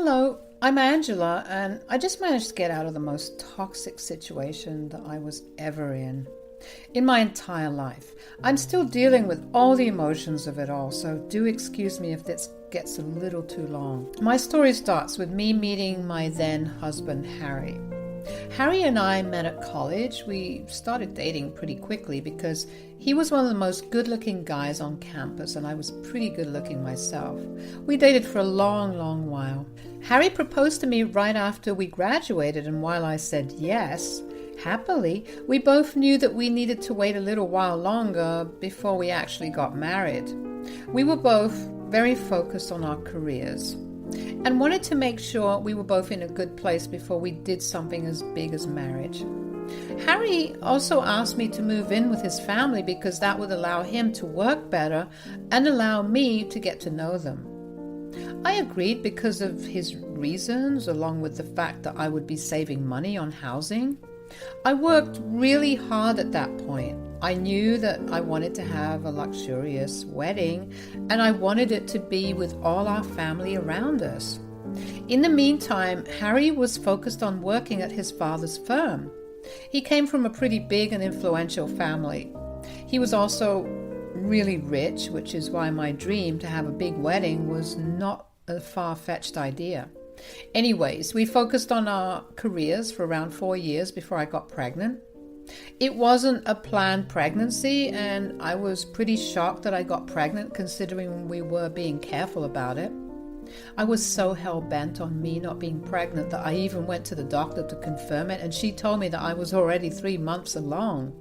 Hello, I'm Angela, and I just managed to get out of the most toxic situation that I was ever in my entire life. I'm still dealing with all the emotions of it all, so do excuse me if this gets a little too long. My story starts with me meeting my then husband, Harry. Harry and I met at college. We started dating pretty quickly because he was one of the most good-looking guys on campus and I was pretty good-looking myself. We dated for a long while. Harry proposed to me right after we graduated, and while I said yes, happily, we both knew that we needed to wait a little while longer before we actually got married. We were both very focused on our careers and wanted to make sure we were both in a good place before we did something as big as marriage. Harry also asked me to move in with his family because that would allow him to work better and allow me to get to know them. I agreed because of his reasons, along with the fact that I would be saving money on housing. I worked really hard at that point. I knew that I wanted to have a luxurious wedding, and I wanted it to be with all our family around us. In the meantime, Harry was focused on working at his father's firm. He came from a pretty big and influential family. He was also really rich, which is why my dream to have a big wedding was not a far-fetched idea. Anyways, we focused on our careers for around 4 years before I got pregnant. It wasn't a planned pregnancy, and I was pretty shocked that I got pregnant considering we were being careful about it. I was so hell-bent on me not being pregnant that I even went to the doctor to confirm it, and she told me that I was already 3 months along.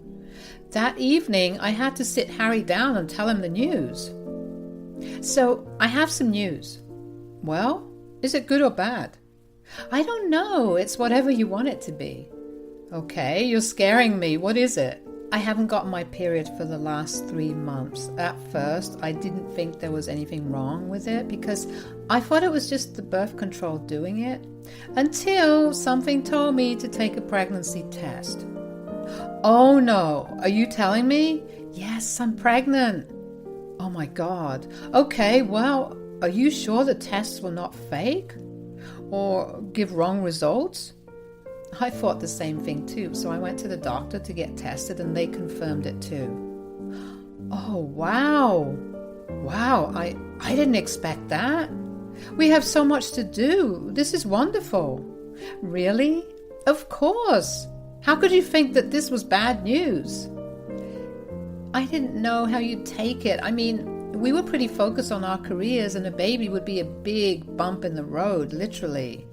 That evening, I had to sit Harry down and tell him the news. So, I have some news. Well, is it good or bad? I don't know. It's whatever you want it to be. Okay, you're scaring me. What is it? I haven't gotten my period for the last 3 months. At first, I didn't think there was anything wrong with it because I thought it was just the birth control doing it, until something told me to take a pregnancy test. Oh no, are you telling me? Yes, I'm pregnant. Oh my God. Okay, well, are you sure the tests were not fake? Or give wrong results? I thought the same thing too, so I went to the doctor to get tested and they confirmed it too. Oh, wow. Wow, I didn't expect that. We have so much to do. This is wonderful. Really? Of course. How could you think that this was bad news? I didn't know how you'd take it. I mean, we were pretty focused on our careers and a baby would be a big bump in the road, literally.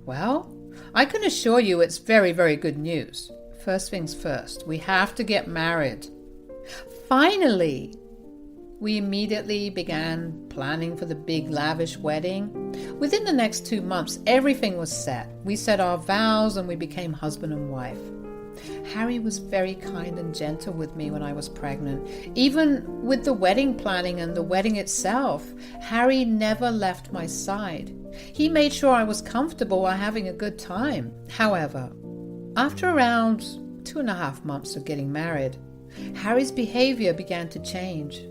Well, I can assure you it's very, very good news. First things first, we have to get married. Finally! We immediately began planning for the big lavish wedding. Within the next 2 months, everything was set. We said our vows and we became husband and wife. Harry was very kind and gentle with me when I was pregnant. Even with the wedding planning and the wedding itself, Harry never left my side. He made sure I was comfortable while having a good time. However, after around 2.5 months of getting married, Harry's behavior began to change.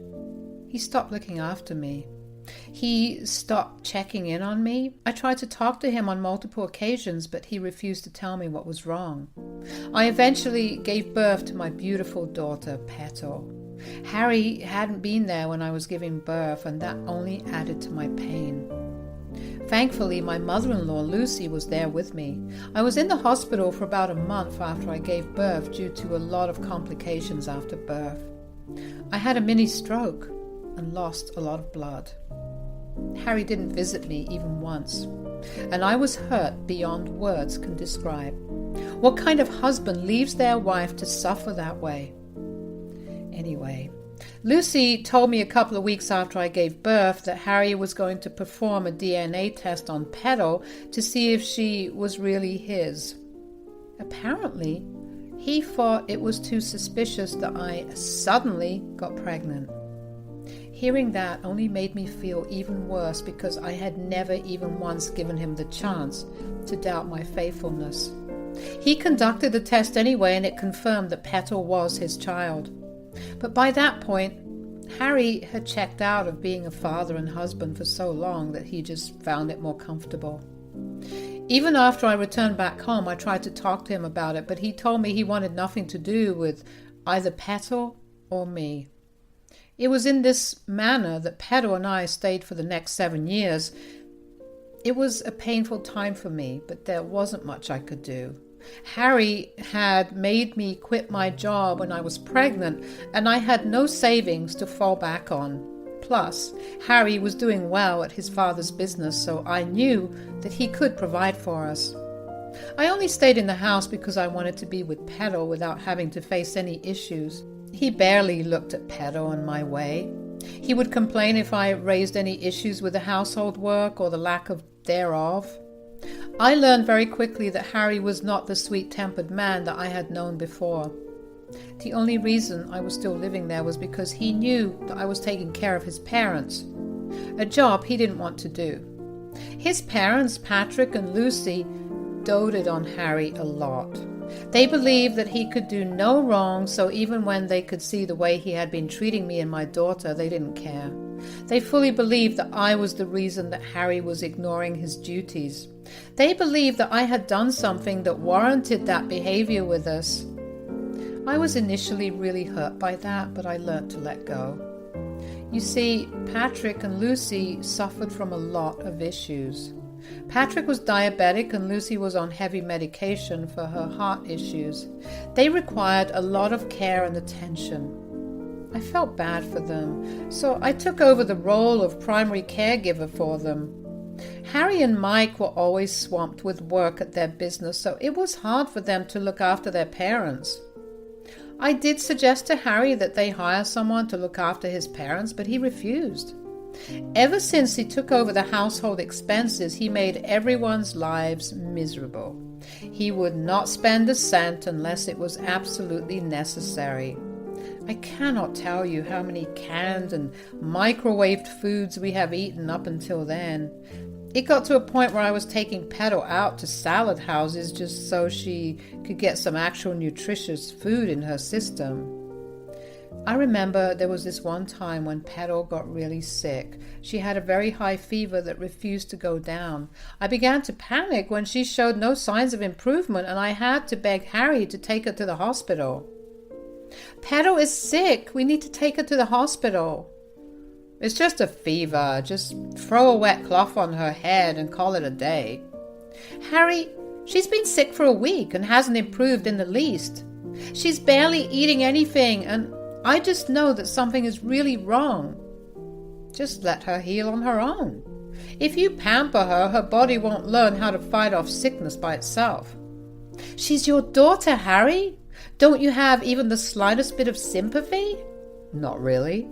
He stopped looking after me. He stopped checking in on me. I tried to talk to him on multiple occasions, but he refused to tell me what was wrong. I eventually gave birth to my beautiful daughter, Petal. Harry hadn't been there when I was giving birth, and that only added to my pain. Thankfully, my mother-in-law, Lucy, was there with me. I was in the hospital for about a month after I gave birth due to a lot of complications after birth. I had a mini stroke and lost a lot of blood. Harry didn't visit me even once, and I was hurt beyond words can describe. What kind of husband leaves their wife to suffer that way? Anyway, Lucy told me a couple of weeks after I gave birth that Harry was going to perform a DNA test on Petal to see if she was really his. Apparently, he thought it was too suspicious that I suddenly got pregnant. Hearing that only made me feel even worse because I had never even once given him the chance to doubt my faithfulness. He conducted the test anyway, and it confirmed that Petal was his child. But by that point, Harry had checked out of being a father and husband for so long that he just found it more comfortable. Even after I returned back home, I tried to talk to him about it, but he told me he wanted nothing to do with either Petal or me. It was in this manner that Petal and I stayed for the next 7 years. It was a painful time for me, but there wasn't much I could do. Harry had made me quit my job when I was pregnant, and I had no savings to fall back on. Plus, Harry was doing well at his father's business, so I knew that he could provide for us. I only stayed in the house because I wanted to be with Petal without having to face any issues. He barely looked at Petal and my way. He would complain if I raised any issues with the household work or the lack of thereof. I learned very quickly that Harry was not the sweet-tempered man that I had known before. The only reason I was still living there was because he knew that I was taking care of his parents, a job he didn't want to do. His parents, Patrick and Lucy, doted on Harry a lot. They believed that he could do no wrong, so even when they could see the way he had been treating me and my daughter, they didn't care. They fully believed that I was the reason that Harry was ignoring his duties. They believed that I had done something that warranted that behavior with us. I was initially really hurt by that, but I learned to let go. You see, Patrick and Lucy suffered from a lot of issues. Patrick was diabetic and Lucy was on heavy medication for her heart issues. They required a lot of care and attention. I felt bad for them, so I took over the role of primary caregiver for them. Harry and Mike were always swamped with work at their business, so it was hard for them to look after their parents. I did suggest to Harry that they hire someone to look after his parents, but he refused. Ever since he took over the household expenses, he made everyone's lives miserable. He would not spend a cent unless it was absolutely necessary. I cannot tell you how many canned and microwaved foods we have eaten up until then. It got to a point where I was taking Petal out to salad houses just so she could get some actual nutritious food in her system. I remember there was this one time when Petal got really sick. She had a very high fever that refused to go down. I began to panic when she showed no signs of improvement, and I had to beg Harry to take her to the hospital. "Petal is sick. We need to take her to the hospital." "It's just a fever. Just throw a wet cloth on her head and call it a day." "Harry, she's been sick for a week and hasn't improved in the least. She's barely eating anything, and I just know that something is really wrong." "Just let her heal on her own. If you pamper her, her body won't learn how to fight off sickness by itself." "She's your daughter, Harry. Don't you have even the slightest bit of sympathy?" "Not really."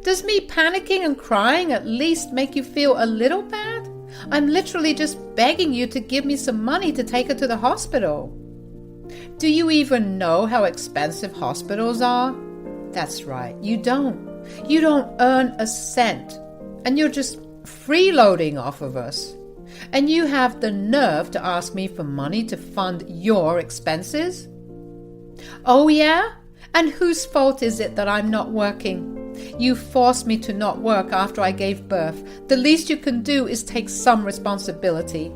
"Does me panicking and crying at least make you feel a little bad? I'm literally just begging you to give me some money to take her to the hospital." "Do you even know how expensive hospitals are?" "That's right, you don't. You don't earn a cent, and you're just freeloading off of us. And you have the nerve to ask me for money to fund your expenses?" "Oh yeah? And whose fault is it that I'm not working? You forced me to not work after I gave birth. The least you can do is take some responsibility."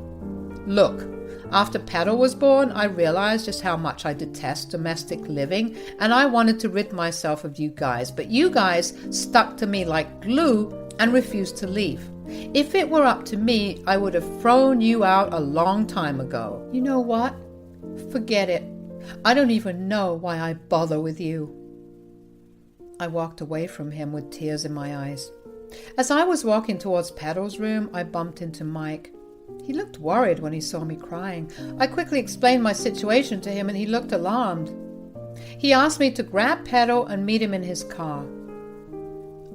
"Look, after Petal was born, I realized just how much I detest domestic living, and I wanted to rid myself of you guys, but you guys stuck to me like glue and refused to leave. If it were up to me, I would have thrown you out a long time ago. You know what? Forget it. I don't even know why I bother with you." I walked away from him with tears in my eyes. As I was walking towards Petal's room, I bumped into Mike. He looked worried when he saw me crying. I quickly explained my situation to him, and he looked alarmed. He asked me to grab Petal and meet him in his car.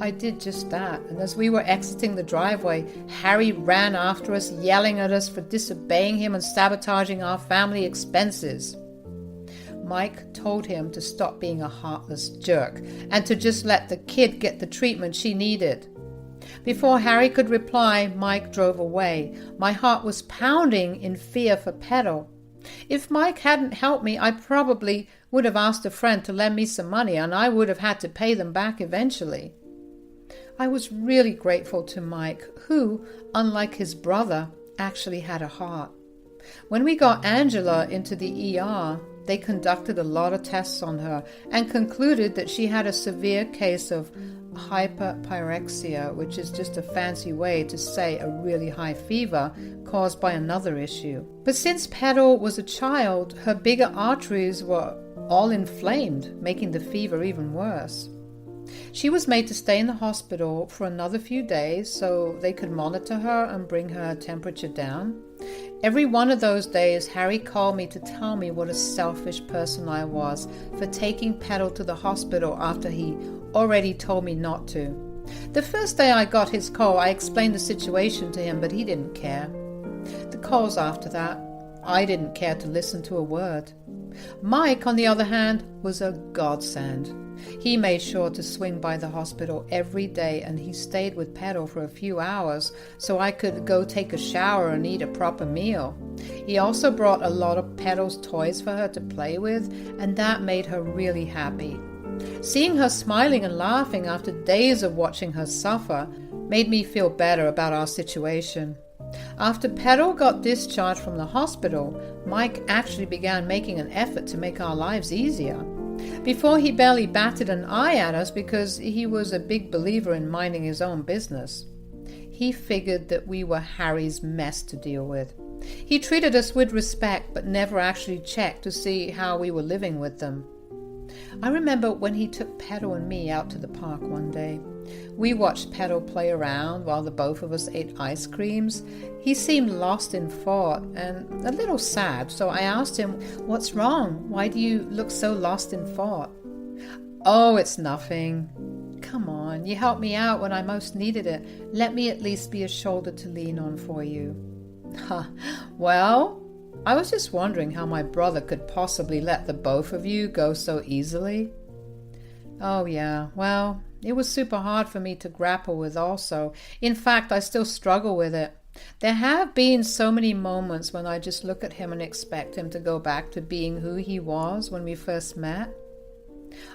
I did just that, and as we were exiting the driveway, Harry ran after us, yelling at us for disobeying him and sabotaging our family expenses. Mike told him to stop being a heartless jerk and to just let the kid get the treatment she needed. Before Harry could reply, Mike drove away. My heart was pounding in fear for Petal. If Mike hadn't helped me, I probably would have asked a friend to lend me some money, and I would have had to pay them back eventually. I was really grateful to Mike, who, unlike his brother, actually had a heart. When we got Angela into the ER, they conducted a lot of tests on her and concluded that she had a severe case of hyperpyrexia, which is just a fancy way to say a really high fever caused by another issue. But since Petal was a child, her bigger arteries were all inflamed, making the fever even worse. She was made to stay in the hospital for another few days so they could monitor her and bring her temperature down. Every one of those days, Harry called me to tell me what a selfish person I was for taking Petal to the hospital after he already told me not to. The first day I got his call, I explained the situation to him, but he didn't care. The calls after that, I didn't care to listen to a word. Mike, on the other hand, was a godsend. He made sure to swing by the hospital every day, and he stayed with Petal for a few hours so I could go take a shower and eat a proper meal. He also brought a lot of Petal's toys for her to play with, and that made her really happy. Seeing her smiling and laughing after days of watching her suffer made me feel better about our situation. After Petal got discharged from the hospital, Mike actually began making an effort to make our lives easier. Before, he barely batted an eye at us because he was a big believer in minding his own business. He figured that we were Harry's mess to deal with. He treated us with respect but never actually checked to see how we were living with them. I remember when he took Petal and me out to the park one day. We watched Petal play around while the both of us ate ice creams. He seemed lost in thought and a little sad, so I asked him, "What's wrong? Why do you look so lost in thought?" "Oh, it's nothing. Come on, you helped me out when I most needed it. Let me at least be a shoulder to lean on for you." Well, I was just wondering how my brother could possibly let the both of you go so easily. Oh yeah, well, it was super hard for me to grapple with also. In fact, I still struggle with it. There have been so many moments when I just look at him and expect him to go back to being who he was when we first met.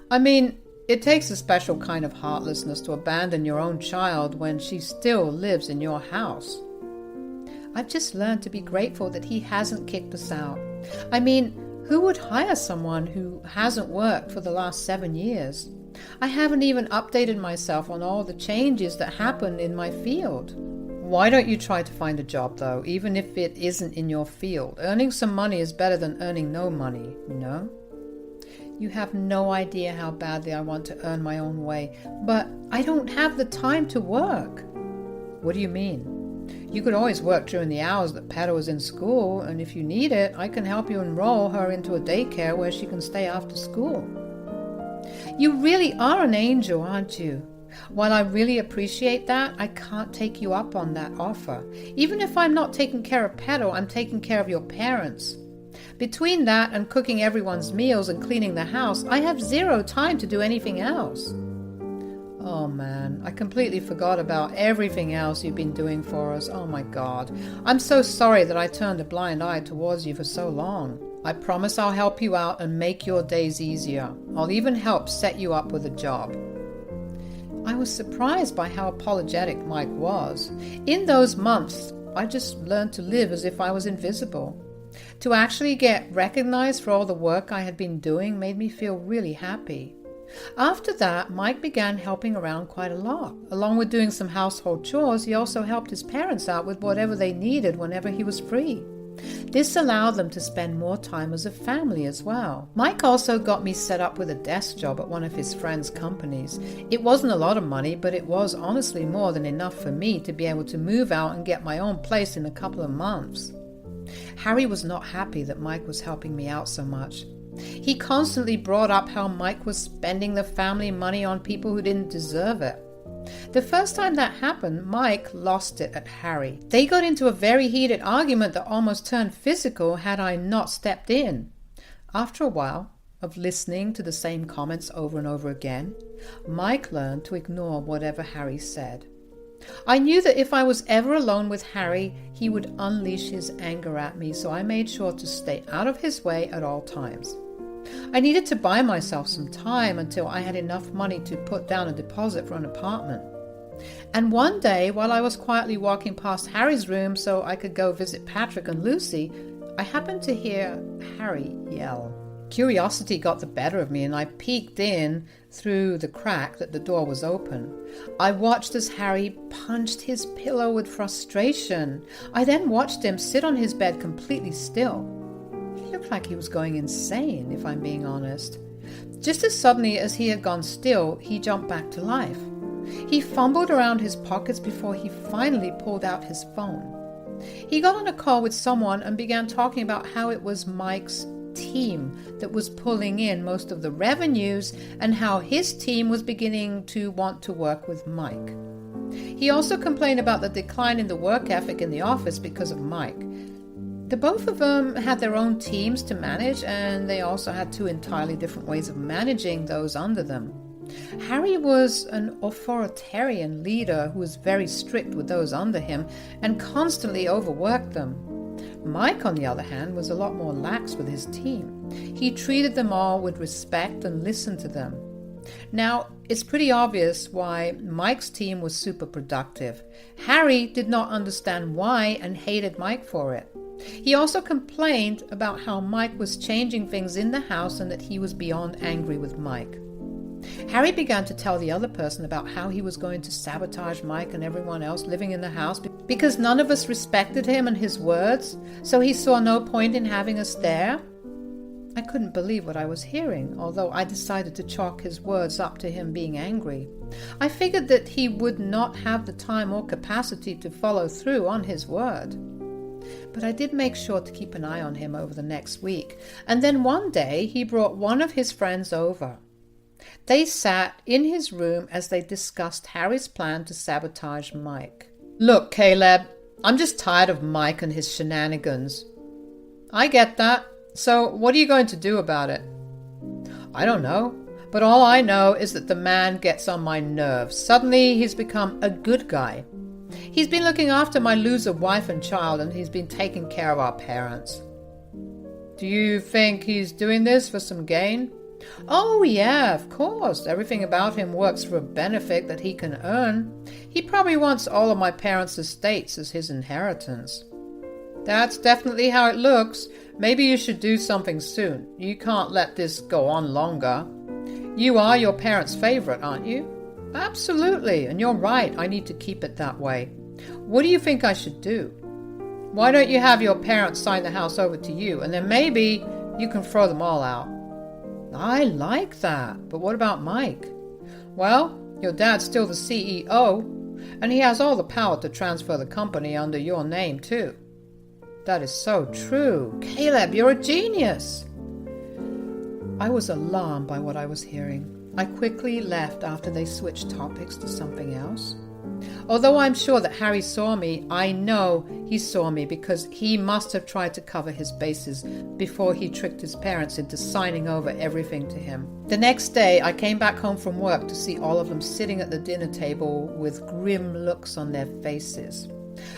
I mean, it takes a special kind of heartlessness to abandon your own child when she still lives in your house. I've just learned to be grateful that he hasn't kicked us out. I mean, who would hire someone who hasn't worked for the last 7 years? I haven't even updated myself on all the changes that happen in my field. Why don't you try to find a job, though, even if it isn't in your field? Earning some money is better than earning no money, you know? You have no idea how badly I want to earn my own way, but I don't have the time to work. What do you mean? You could always work during the hours that Petal is in school, and if you need it, I can help you enroll her into a daycare where she can stay after school. You really are an angel, aren't you? While I really appreciate that, I can't take you up on that offer. Even if I'm not taking care of Petal, I'm taking care of your parents. Between that and cooking everyone's meals and cleaning the house, I have 0 time to do anything else. Oh man, I completely forgot about everything else you've been doing for us. Oh my God. I'm so sorry that I turned a blind eye towards you for so long. I promise I'll help you out and make your days easier. I'll even help set you up with a job. I was surprised by how apologetic Mike was. In those months, I just learned to live as if I was invisible. To actually get recognized for all the work I had been doing made me feel really happy. After that, Mike began helping around quite a lot. Along with doing some household chores, he also helped his parents out with whatever they needed whenever he was free. This allowed them to spend more time as a family as well. Mike also got me set up with a desk job at one of his friends' companies. It wasn't a lot of money, but it was honestly more than enough for me to be able to move out and get my own place in a couple of months. Harry was not happy that Mike was helping me out so much. He constantly brought up how Mike was spending the family money on people who didn't deserve it. The first time that happened, Mike lost it at Harry. They got into a very heated argument that almost turned physical had I not stepped in. After a while of listening to the same comments over and over again, Mike learned to ignore whatever Harry said. I knew that if I was ever alone with Harry, he would unleash his anger at me, so I made sure to stay out of his way at all times. I needed to buy myself some time until I had enough money to put down a deposit for an apartment. And one day, while I was quietly walking past Harry's room so I could go visit Patrick and Lucy, I happened to hear Harry yell. Curiosity got the better of me and I peeked in through the crack that the door was open. I watched as Harry punched his pillow with frustration. I then watched him sit on his bed completely still. He looked like he was going insane, if I'm being honest. Just as suddenly as he had gone still, he jumped back to life. He fumbled around his pockets before he finally pulled out his phone. He got on a call with someone and began talking about how it was Mike's team that was pulling in most of the revenues and how his team was beginning to want to work with Mike. He also complained about the decline in the work ethic in the office because of Mike. The both of them had their own teams to manage, and they also had two entirely different ways of managing those under them. Harry was an authoritarian leader who was very strict with those under him and constantly overworked them. Mike, on the other hand, was a lot more lax with his team. He treated them all with respect and listened to them. Now, it's pretty obvious why Mike's team was super productive. Harry did not understand why and hated Mike for it. He also complained about how Mike was changing things in the house and that he was beyond angry with Mike. Harry began to tell the other person about how he was going to sabotage Mike and everyone else living in the house because none of us respected him and his words, so he saw no point in having us there. I couldn't believe what I was hearing, although I decided to chalk his words up to him being angry. I figured that he would not have the time or capacity to follow through on his word. But I did make sure to keep an eye on him over the next week, and then one day he brought one of his friends over. They sat in his room as they discussed Harry's plan to sabotage Mike. "Look, Caleb, I'm just tired of Mike and his shenanigans." "I get that. So what are you going to do about it?" "I don't know. But all I know is that the man gets on my nerves. Suddenly he's become a good guy. He's been looking after my loser wife and child, and he's been taking care of our parents." "Do you think he's doing this for some gain?" "Oh, yeah, of course. Everything about him works for a benefit that he can earn. He probably wants all of my parents' estates as his inheritance." "That's definitely how it looks. Maybe you should do something soon. You can't let this go on longer. You are your parents' favorite, aren't you?" "Absolutely, and you're right. I need to keep it that way. What do you think I should do?" "Why don't you have your parents sign the house over to you, and then maybe you can throw them all out?" "I like that, but what about Mike?" "Well, your dad's still the CEO, and he has all the power to transfer the company under your name, too." "That is so true. Caleb, you're a genius." I was alarmed by what I was hearing. I quickly left after they switched topics to something else. Although I'm sure that Harry saw me, I know he saw me because he must have tried to cover his bases before he tricked his parents into signing over everything to him. The next day, I came back home from work to see all of them sitting at the dinner table with grim looks on their faces.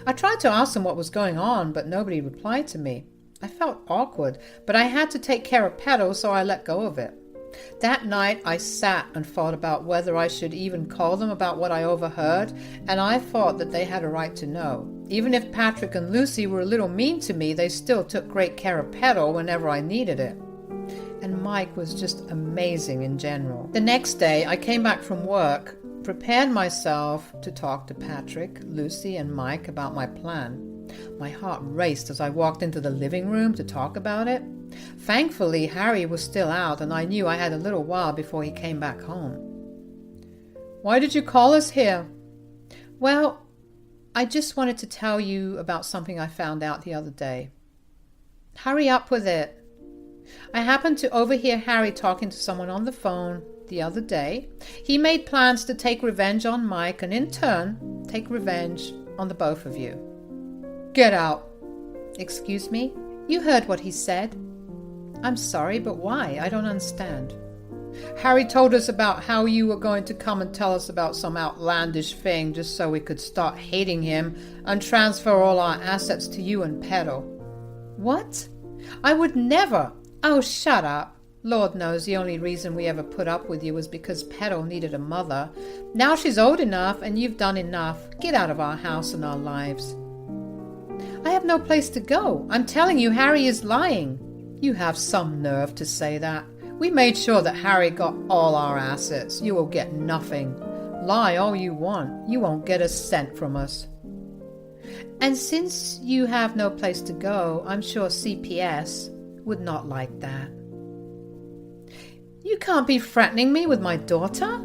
I tried to ask them what was going on, but nobody replied to me. I felt awkward, but I had to take care of Pedro, so I let go of it. That night, I sat and thought about whether I should even call them about what I overheard, and I thought that they had a right to know. Even if Patrick and Lucy were a little mean to me, they still took great care of Pedro whenever I needed it. And Mike was just amazing in general. The next day, I came back from work, prepared myself to talk to Patrick, Lucy, and Mike about my plan. My heart raced as I walked into the living room to talk about it. Thankfully, Harry was still out, and I knew I had a little while before he came back home. "Why did you call us here?" "Well, I just wanted to tell you about something I found out the other day." "Hurry up with it." "I happened to overhear Harry talking to someone on the phone the other day. He made plans to take revenge on Mike and in turn take revenge on the both of you." "Get out." "Excuse me? You heard what he said." "I'm sorry, but why? I don't understand." Harry told us about how you were going to come and tell us about some outlandish thing just so we could start hating him and transfer all our assets to you and Petal. What? I would never. Oh, shut up. Lord knows the only reason we ever put up with you was because Petal needed a mother. Now she's old enough and you've done enough. Get out of our house and our lives. I have no place to go. I'm telling you, Harry is lying. You have some nerve to say that. We made sure that Harry got all our assets. You will get nothing. Lie all you want. You won't get a cent from us. And since you have no place to go, I'm sure CPS would not like that. You can't be threatening me with my daughter.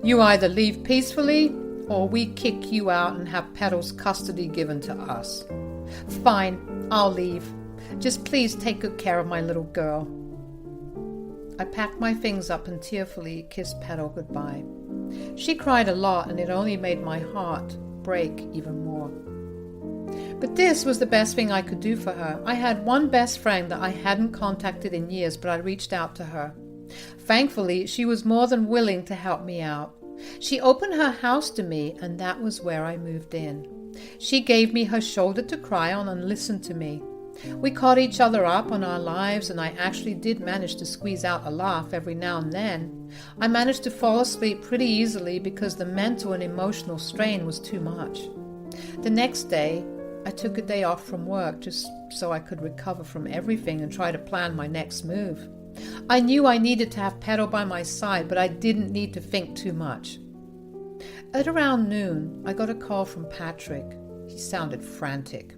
You either leave peacefully or we kick you out and have Petal's custody given to us. Fine, I'll leave. Just please take good care of my little girl. I packed my things up and tearfully kissed Petal goodbye. She cried a lot and it only made my heart break even more. But this was the best thing I could do for her. I had one best friend that I hadn't contacted in years, but I reached out to her. Thankfully, she was more than willing to help me out. She opened her house to me, and that was where I moved in. She gave me her shoulder to cry on and listened to me. We caught each other up on our lives, and I actually did manage to squeeze out a laugh every now and then. I managed to fall asleep pretty easily because the mental and emotional strain was too much. The next day, I took a day off from work just so I could recover from everything and try to plan my next move. I knew I needed to have Petal by my side, but I didn't need to think too much. At around noon, I got a call from Patrick. He sounded frantic.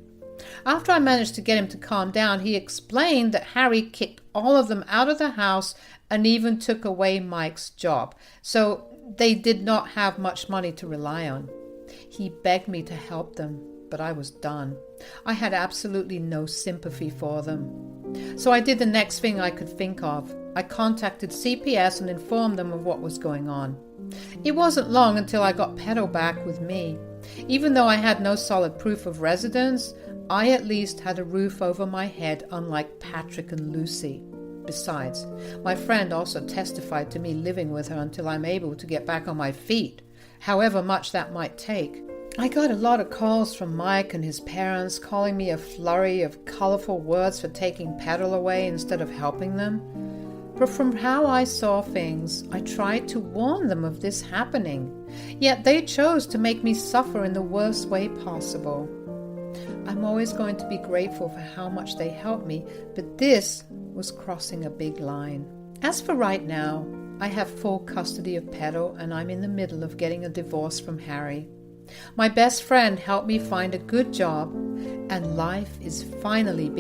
After I managed to get him to calm down, he explained that Harry kicked all of them out of the house and even took away Mike's job, so they did not have much money to rely on. He begged me to help them, but I was done. I had absolutely no sympathy for them. So I did the next thing I could think of. I contacted CPS and informed them of what was going on. It wasn't long until I got Petal back with me. Even though I had no solid proof of residence, I at least had a roof over my head, unlike Patrick and Lucy. Besides, my friend also testified to me living with her until I'm able to get back on my feet, however much that might take. I got a lot of calls from Mike and his parents calling me a flurry of colorful words for taking Petal away instead of helping them. But from how I saw things, I tried to warn them of this happening. Yet they chose to make me suffer in the worst way possible. I'm always going to be grateful for how much they helped me, but this was crossing a big line. As for right now, I have full custody of Petal and I'm in the middle of getting a divorce from Harry. My best friend helped me find a good job and life is finally